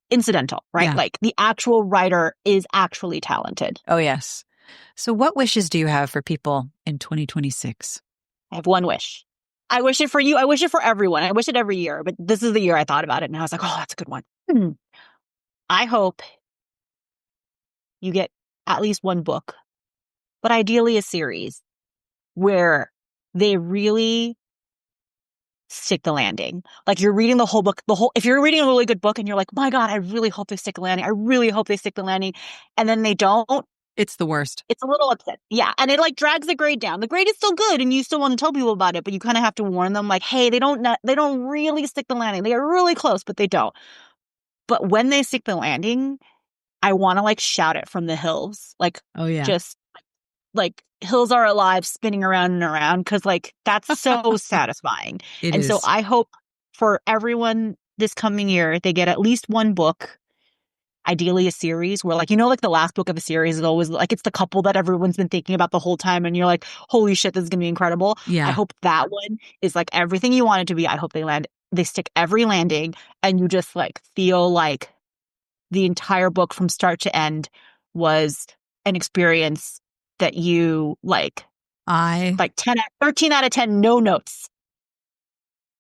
incidental, right? Yeah. Like the actual writer is actually talented. Oh, yes. So what wishes do you have for people in 2026? I have one wish. I wish it for you. I wish it for everyone. I wish it every year, but this is the year I thought about it and I was like, oh, that's a good one. I hope you get at least one book, but ideally a series where they really stick the landing. Like you're reading the whole book, if you're reading a really good book and you're like, my God, I really hope they stick the landing. I really hope they stick the landing. And then they don't. It's the worst. It's a little upset. Yeah. And it like drags the grade down. The grade is still good and you still want to tell people about it, but you kind of have to warn them like, hey, they don't really stick the landing. They are really close, but they don't. But when they stick the landing, I want to like shout it from the hills. Like, oh yeah, just like hills are alive, spinning around and around. Cause like that's so satisfying. And so I hope for everyone this coming year, they get at least one book. Ideally a series where like, like the last book of a series is always like, it's the couple that everyone's been thinking about the whole time. And you're like, holy shit, this is going to be incredible. Yeah. I hope that one is like everything you want it to be. I hope they stick every landing and you just like feel like the entire book from start to end was an experience that you like 13 out of 10, no notes.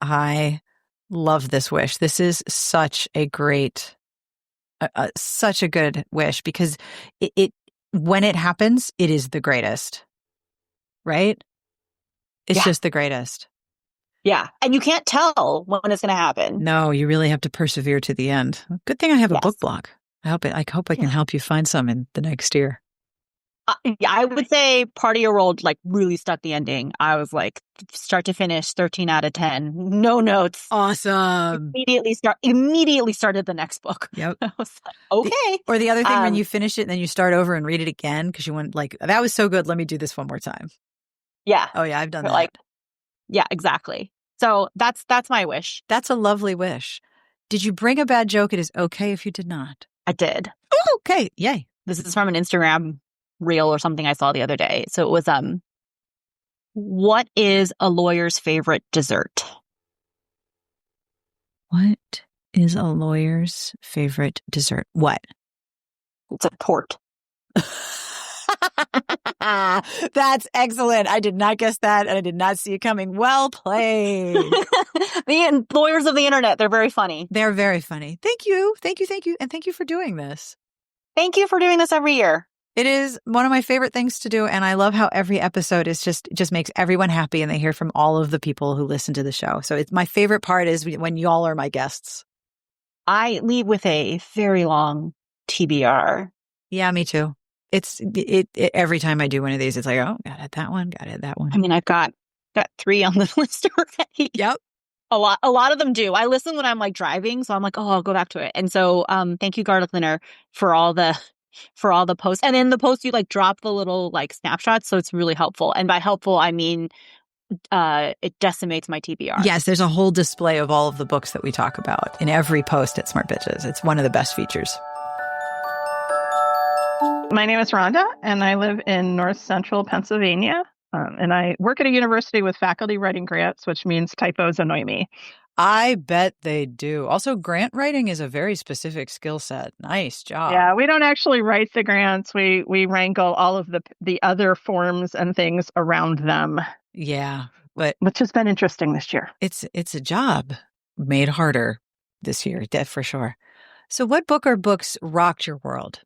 I love this wish. This is such a great such a good wish because it when it happens, it is the greatest, right? It's just the greatest. Yeah. And you can't tell when it's going to happen. No, you really have to persevere to the end. Good thing I have a book block. I hope I can help you find some in the next year. I would say part of your world like really stuck the ending. I was like start to finish 13 out of 10. No notes. Awesome. Immediately started the next book. Yep. I was like, okay. Or the other thing when you finish it and then you start over and read it again because you went like, that was so good. Let me do this one more time. Yeah. Oh yeah, I've done that. Like, yeah, exactly. So that's my wish. That's a lovely wish. Did you bring a bad joke? It is okay if you did not. I did. Oh, okay. Yay. This is from an Instagram reel or something I saw the other day. So it was, what is a lawyer's favorite dessert? What is a lawyer's favorite dessert? What? It's a tort. That's excellent. I did not guess that, and I did not see it coming. Well played. The lawyers of the internet, they're very funny. They're very funny. Thank you. Thank you. Thank you. And thank you for doing this. Thank you for doing this every year. It is one of my favorite things to do, and I love how every episode is just makes everyone happy, and they hear from all of the people who listen to the show. So it's my favorite part is when y'all are my guests. I leave with a very long TBR. Yeah, me too. It's every time I do one of these, it's like, oh, got it that one, got it that one. I mean, I've got 3 on the list already. Yep. A lot of them do. I listen when I'm like driving, so I'm like, oh, I'll go back to it. And so, thank you, Garlic Linner, for all the posts. And in the post, you like drop the little like snapshots, so it's really helpful. And by helpful, I mean it decimates my TBR. Yes, there's a whole display of all of the books that we talk about in every post at Smart Bitches. It's one of the best features. My name is Rhonda, and I live in North Central Pennsylvania. And I work at a university with faculty writing grants, which means typos annoy me. I bet they do. Also, grant writing is a very specific skill set. Nice job. Yeah, we don't actually write the grants. We wrangle all of the other forms and things around them. Yeah, but which has been interesting this year. It's a job made harder this year, for sure. So what book or books rocked your world?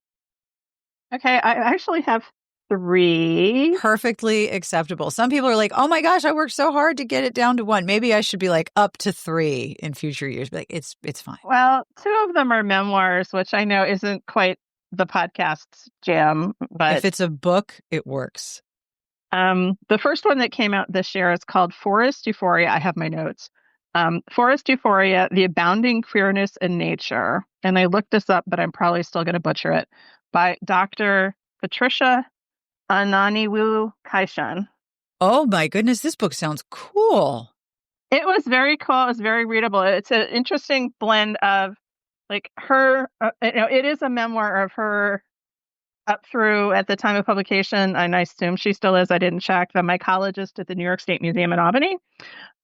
Okay, I actually have 3. Perfectly acceptable. Some people are like, oh my gosh, I worked so hard to get it down to 1. Maybe I should be like up to 3 in future years. But like, it's fine. Well, 2 of them are memoirs, which I know isn't quite the podcast's jam, but if it's a book, it works. The first one that came out this year is called Forest Euphoria. I have my notes. Forest Euphoria, The Abounding Queerness in Nature. And I looked this up, but I'm probably still going to butcher it, by Dr. Patricia Ananiwu Kaishan. Oh my goodness, this book sounds cool. It was very cool. It was very readable. It's an interesting blend of like her, it is a memoir of her up through at the time of publication, and I assume she still is, I didn't check, the mycologist at the New York State Museum in Albany.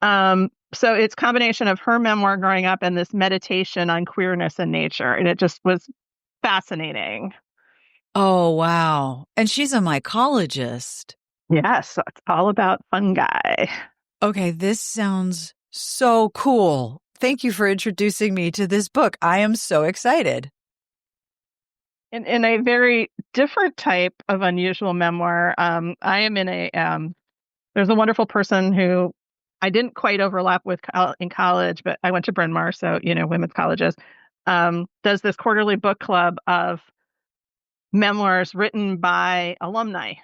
So it's a combination of her memoir growing up and this meditation on queerness and nature. And it just was fascinating. Oh, wow. And she's a mycologist. Yes, so it's all about fungi. Okay, this sounds so cool. Thank you for introducing me to this book. I am so excited. In a very different type of unusual memoir, I am in a, there's a wonderful person who I didn't quite overlap with in college, but I went to Bryn Mawr, so, women's colleges, does this quarterly book club of memoirs written by alumni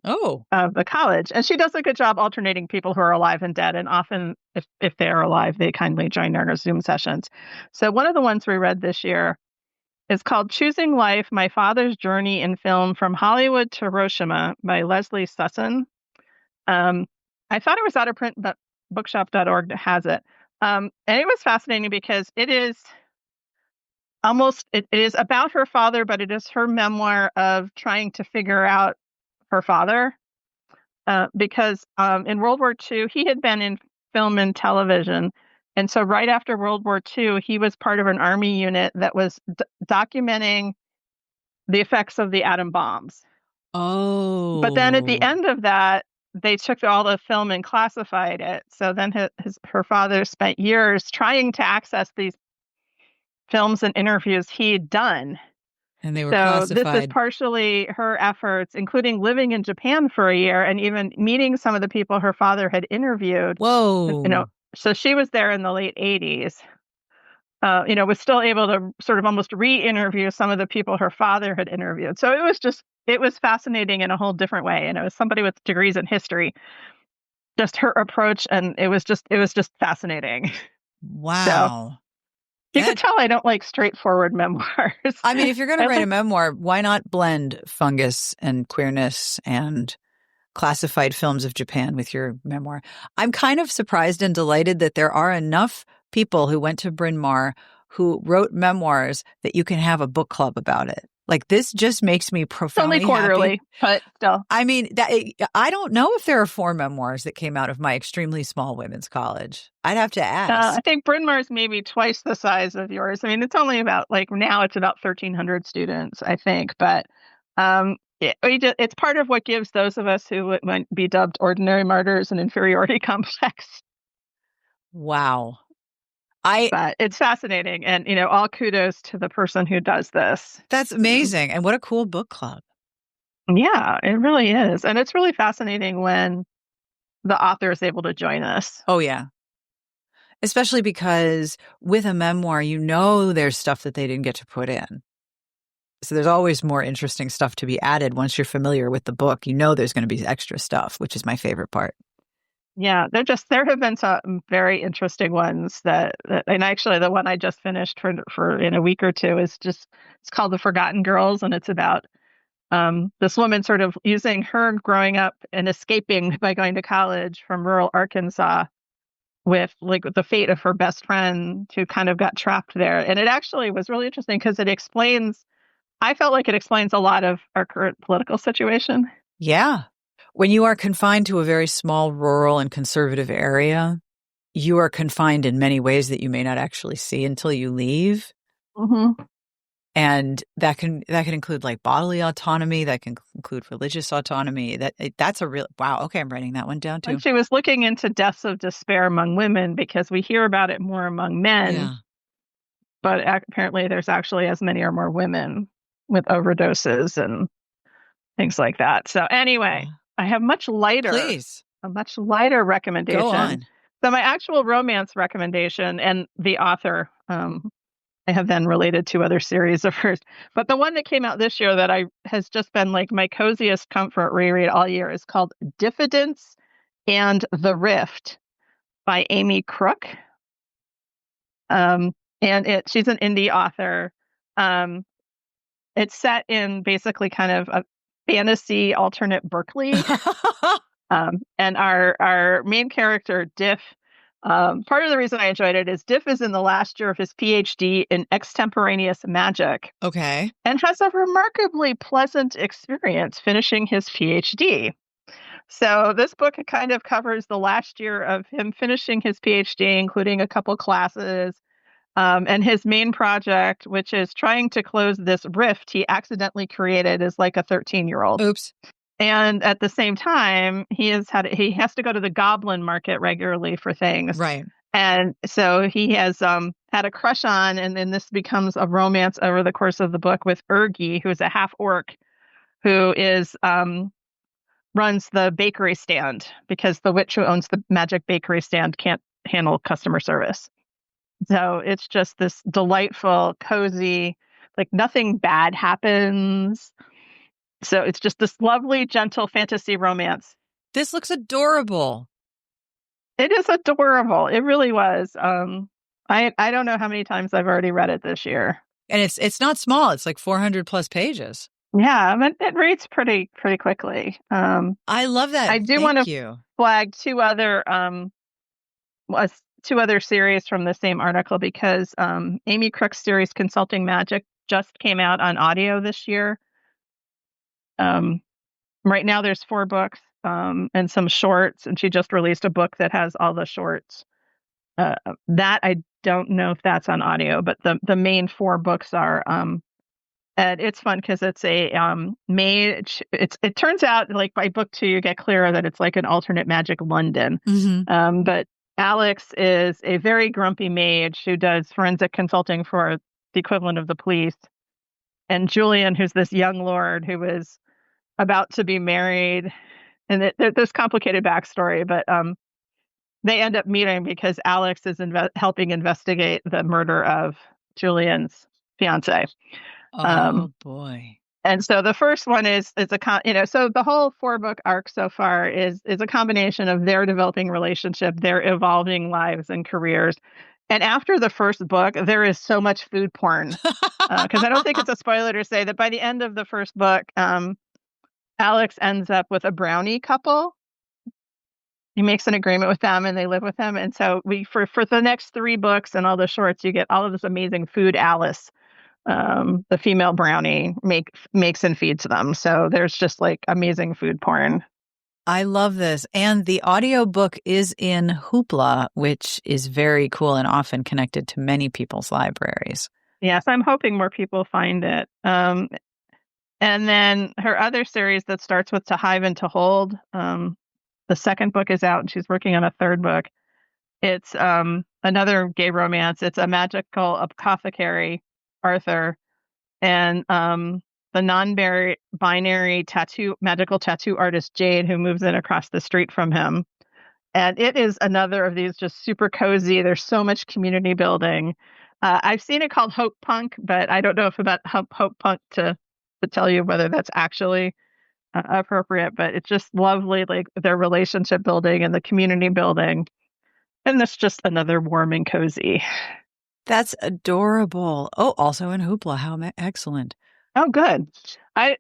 of the college. And she does a good job alternating people who are alive and dead. And often, if they are alive, they kindly join our Zoom sessions. So one of the ones we read this year is called Choosing Life, My Father's Journey in Film from Hollywood to Hiroshima by Leslie Sussin. I thought it was out of print, but bookshop.org has it. And it was fascinating because it is it is about her father, but it is her memoir of trying to figure out her father. Because in World War II, he had been in film and television. And so right after World War II, he was part of an army unit that was documenting the effects of the atom bombs. Oh. But then at the end of that, they took all the film and classified it. So then her father spent years trying to access these films and interviews he had done. And they were so classified. This is partially her efforts, including living in Japan for a year and even meeting some of the people her father had interviewed. Whoa. So she was there in the late 80s. Was still able to sort of almost re-interview some of the people her father had interviewed. So it was fascinating in a whole different way. And it was somebody with degrees in history, just her approach. And it was just fascinating. Wow. So, you can tell I don't like straightforward memoirs. I mean, if you're going to write a memoir, why not blend fungus and queerness and classified films of Japan with your memoir? I'm kind of surprised and delighted that there are enough people who went to Bryn Mawr who wrote memoirs that you can have a book club about it. Like, this just makes me profoundly happy. It's only quarterly, but still. I mean, I don't know if there are 4 memoirs that came out of my extremely small women's college. I'd have to ask. I think Bryn Mawr is maybe twice the size of yours. I mean, it's only about, now it's about 1,300 students, I think. But it's part of what gives those of us who might be dubbed ordinary martyrs an inferiority complex. Wow. But it's fascinating. And, all kudos to the person who does this. That's amazing. And what a cool book club. Yeah, it really is. And it's really fascinating when the author is able to join us. Oh, yeah. Especially because with a memoir, there's stuff that they didn't get to put in. So there's always more interesting stuff to be added once you're familiar with the book. There's going to be extra stuff, which is my favorite part. Yeah, there have been some very interesting ones and actually the one I just finished for in a week or two it's called The Forgotten Girls, and it's about this woman sort of using her growing up and escaping by going to college from rural Arkansas with the fate of her best friend who kind of got trapped there. And it actually was really interesting because I felt like it explains a lot of our current political situation. Yeah. When you are confined to a very small rural and conservative area, you are confined in many ways that you may not actually see until you leave. Mm-hmm. And that can include like bodily autonomy, that can include religious autonomy. That's a real wow. Okay, I'm writing that one down too. And she was looking into deaths of despair among women because we hear about it more among men. Yeah. But apparently there's actually as many or more women with overdoses and things like that. So anyway, I have a much lighter recommendation. Go on. So my actual romance recommendation, and the author, I have then related to other series of hers. But the one that came out this year that has just been like my coziest comfort reread all year is called Diffidence and the Rift by Amy Crook. And she's an indie author. It's set in basically kind of a fantasy alternate Berkeley. And our main character, Diff, part of the reason I enjoyed it is Diff is in the last year of his PhD in extemporaneous magic. Okay. And has a remarkably pleasant experience finishing his PhD. So this book kind of covers the last year of him finishing his PhD, including a couple classes, and his main project, which is trying to close this rift he accidentally created as like a 13-year-old. Oops. And at the same time, he has to go to the goblin market regularly for things. Right. And so he has had a crush on, and then this becomes a romance over the course of the book with Urgi, who's a half orc, who is runs the bakery stand because the witch who owns the magic bakery stand can't handle customer service. So it's just this delightful, cozy, like nothing bad happens. So it's just this lovely, gentle fantasy romance. This looks adorable. It is adorable. It really was. I don't know how many times I've already read it this year. And it's not small. It's like 400 plus pages. Yeah, but it reads pretty quickly. I love that. I do want to flag two other series from the same article because Amy Crook's series Consulting Magic just came out on audio this year. Right now there's 4 books and some shorts, and she just released a book that has all the shorts. That I don't know if that's on audio, but the main 4 books are. And it's fun because it's a mage. It turns out like by book 2 you get clearer that it's like an alternate magic London. Mm-hmm. But Alex is a very grumpy mage who does forensic consulting for the equivalent of the police. And Julian, who's this young lord who is about to be married, and there's complicated backstory, but they end up meeting because Alex is helping investigate the murder of Julian's fiance. Oh boy! And so the first one is so the whole 4-book arc so far is a combination of their developing relationship, their evolving lives and careers. And after the first book, there is so much food porn because I don't think it's a spoiler to say that by the end of the first book, Alex ends up with a brownie couple. He makes an agreement with them and they live with him. And so for the next 3 books and all the shorts, you get all of this amazing food Alice, the female brownie, makes and feeds them. So there's just like amazing food porn. I love this. And the audiobook is in Hoopla, which is very cool and often connected to many people's libraries. Yes, I'm hoping more people find it. And then her other series that starts with To Hive and To Hold, the second book is out and she's working on a 3rd book. It's another gay romance. It's a magical apothecary, Arthur, and the non-binary magical tattoo artist, Jade, who moves in across the street from him. And it is another of these just super cozy. There's so much community building. I've seen it called Hope Punk, but I don't know if about Hope Punk to tell you whether that's actually appropriate, but it's just lovely, like their relationship building and the community building. And that's just another warm and cozy. That's adorable. Oh, also in Hoopla. How excellent. Oh, good.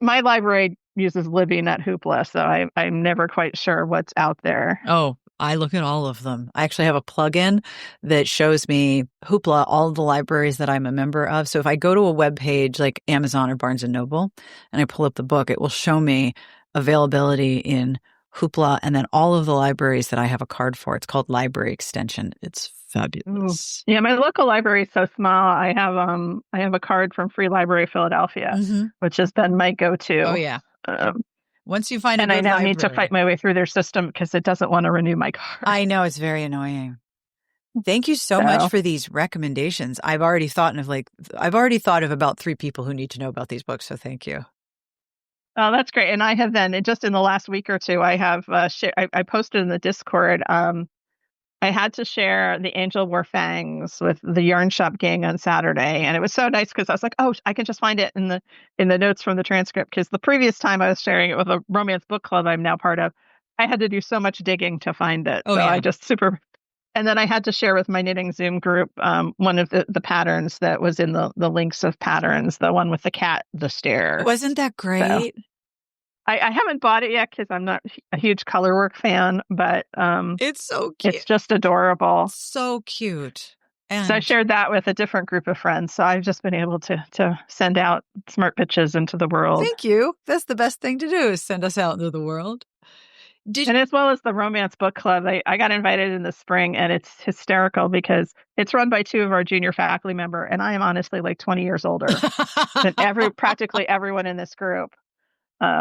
My library uses Libby, not Hoopla, so I'm never quite sure what's out there. Oh, I look at all of them. I actually have a plugin that shows me Hoopla, all of the libraries that I'm a member of. So if I go to a web page like Amazon or Barnes & Noble and I pull up the book, it will show me availability in Hoopla, and then all of the libraries that I have a card for. It's called Library Extension. It's fabulous. Ooh. Yeah, my local library is so small. I have a card from Free Library Philadelphia, which has been my go-to. Oh, yeah. Once you find a and good I now library. need to fight my way through their system because it doesn't want to renew my card. I know, it's very annoying. Thank you so much for these recommendations. I've already thought of about 3 people who need to know about these books, so thank you. Oh, that's great. And I have then, just in the last week or two, I have I posted in the Discord. I had to share The Angel Wore Fangs with the Yarn Shop gang on Saturday, and it was so nice because I was like, oh, I can just find it in the notes from the transcript, because the previous time I was sharing it with a romance book club I'm now part of, I had to do so much digging to find it. Oh, yeah. I just and then I had to share with my knitting Zoom group one of the patterns that was in the links of patterns, the one with the cat, the stare. Wasn't that great? So, I haven't bought it yet because I'm not a huge color work fan, but it's so cute. It's just adorable. So cute. And so I shared that with a different group of friends. So I've just been able to send out smart pitches into the world. Thank you. That's the best thing to do, is send us out into the world. And as well as the romance book club, I got invited in the spring, and it's hysterical because it's run by 2 of our junior faculty member, and I am honestly like 20 years older than practically everyone in this group.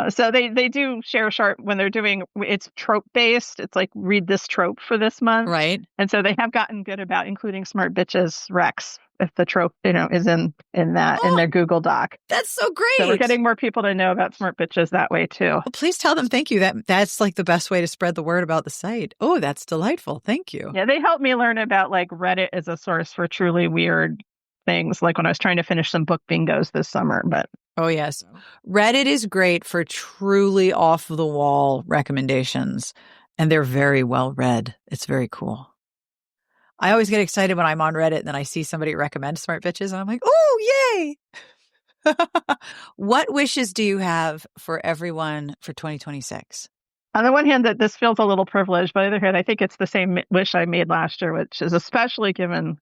So they do share sharp when they're doing, it's trope based. It's like, read this trope for this month. Right. And so they have gotten good about including smart bitches Rex if the trope, is in that in their Google Doc. That's so great. So we're getting more people to know about smart bitches that way too. Well, please tell them thank you. That's like the best way to spread the word about the site. Oh, that's delightful. Thank you. Yeah, they helped me learn about like Reddit as a source for truly weird things, like when I was trying to finish some book bingos this summer. But oh, yes. Reddit is great for truly off-the-wall recommendations, and they're very well read. It's very cool. I always get excited when I'm on Reddit and then I see somebody recommend Smart Bitches, and I'm like, oh, yay! What wishes do you have for everyone for 2026? On the one hand, that this feels a little privileged. But on the other hand, I think it's the same wish I made last year, which is, especially given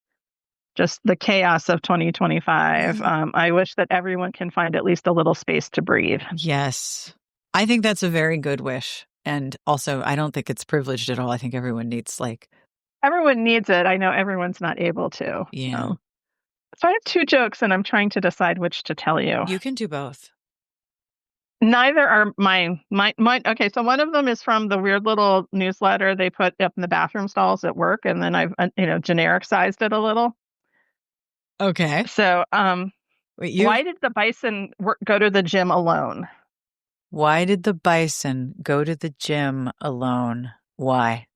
just the chaos of 2025. I wish that everyone can find at least a little space to breathe. Yes. I think that's a very good wish. And also, I don't think it's privileged at all. I think everyone needs everyone needs it. I know everyone's not able to. Yeah. So I have 2 jokes, and I'm trying to decide which to tell you. You can do both. Neither are mine. Okay, so one of them is from the weird little newsletter they put up in the bathroom stalls at work, and then I've generic sized it a little. Okay. So, why did the bison go to the gym alone? Why did the bison go to the gym alone? Why?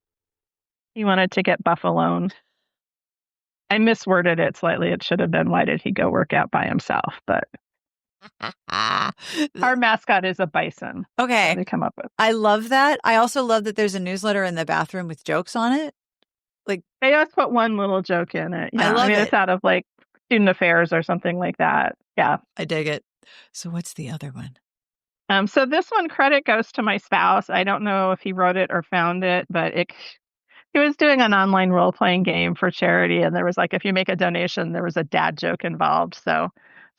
He wanted to get buff alone. I misworded it slightly. It should have been, why did he go work out by himself? But our mascot is a bison. Okay. They come up with. I love that. I also love that there's a newsletter in the bathroom with jokes on it. Like, they just put one little joke in it. Yeah. I love it. It's out of like Student Affairs or something like that. Yeah. I dig it. So what's the other one? So this one, credit goes to my spouse. I don't know if he wrote it or found it, but he was doing an online role-playing game for charity, and there was like, if you make a donation, there was a dad joke involved. So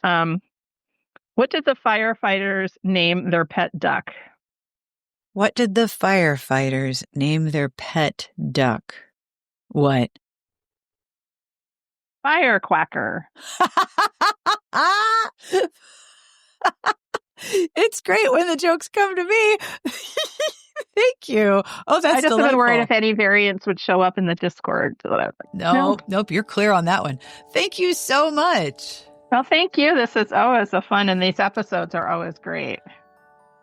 what did the firefighters name their pet duck? What did the firefighters name their pet duck? What? Firequacker. It's great when the jokes come to me. Thank you. Oh, that's I just delightful. been worried if any variants would show up in the Discord. Nope. You're clear on that one. Thank you so much. Well, thank you. This is always a fun, and these episodes are always great.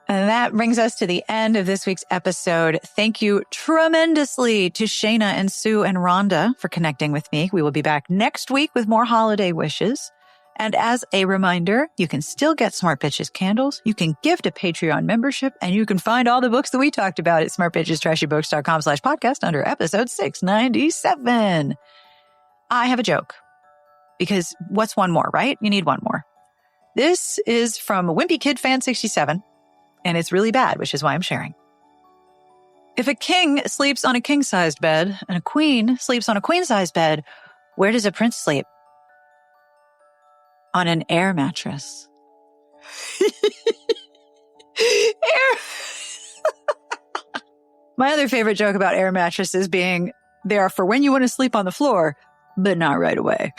And that brings us to the end of this week's episode. Thank you tremendously to Shana and Sue and Rhonda for connecting with me. We will be back next week with more holiday wishes. And as a reminder, you can still get Smart Bitches candles. You can gift a Patreon membership, and you can find all the books that we talked about at smartbitchestrashybooks.com/podcast under episode 697. I have a joke, because what's one more, right? You need one more. This is from Wimpy Kid Fan 67, and it's really bad, which is why I'm sharing. If a king sleeps on a king-sized bed and a queen sleeps on a queen-sized bed, where does a prince sleep? On an air mattress. My other favorite joke about air mattresses being they are for when you want to sleep on the floor, but not right away.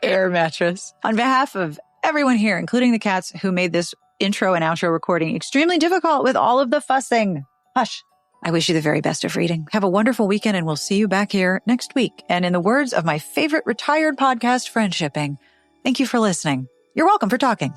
Air mattress. On behalf of everyone here, including the cats who made this intro and outro recording extremely difficult with all of the fussing. Hush. I wish you the very best of reading. Have a wonderful weekend, and we'll see you back here next week. And in the words of my favorite retired podcast, Friendshipping, thank you for listening. You're welcome for talking.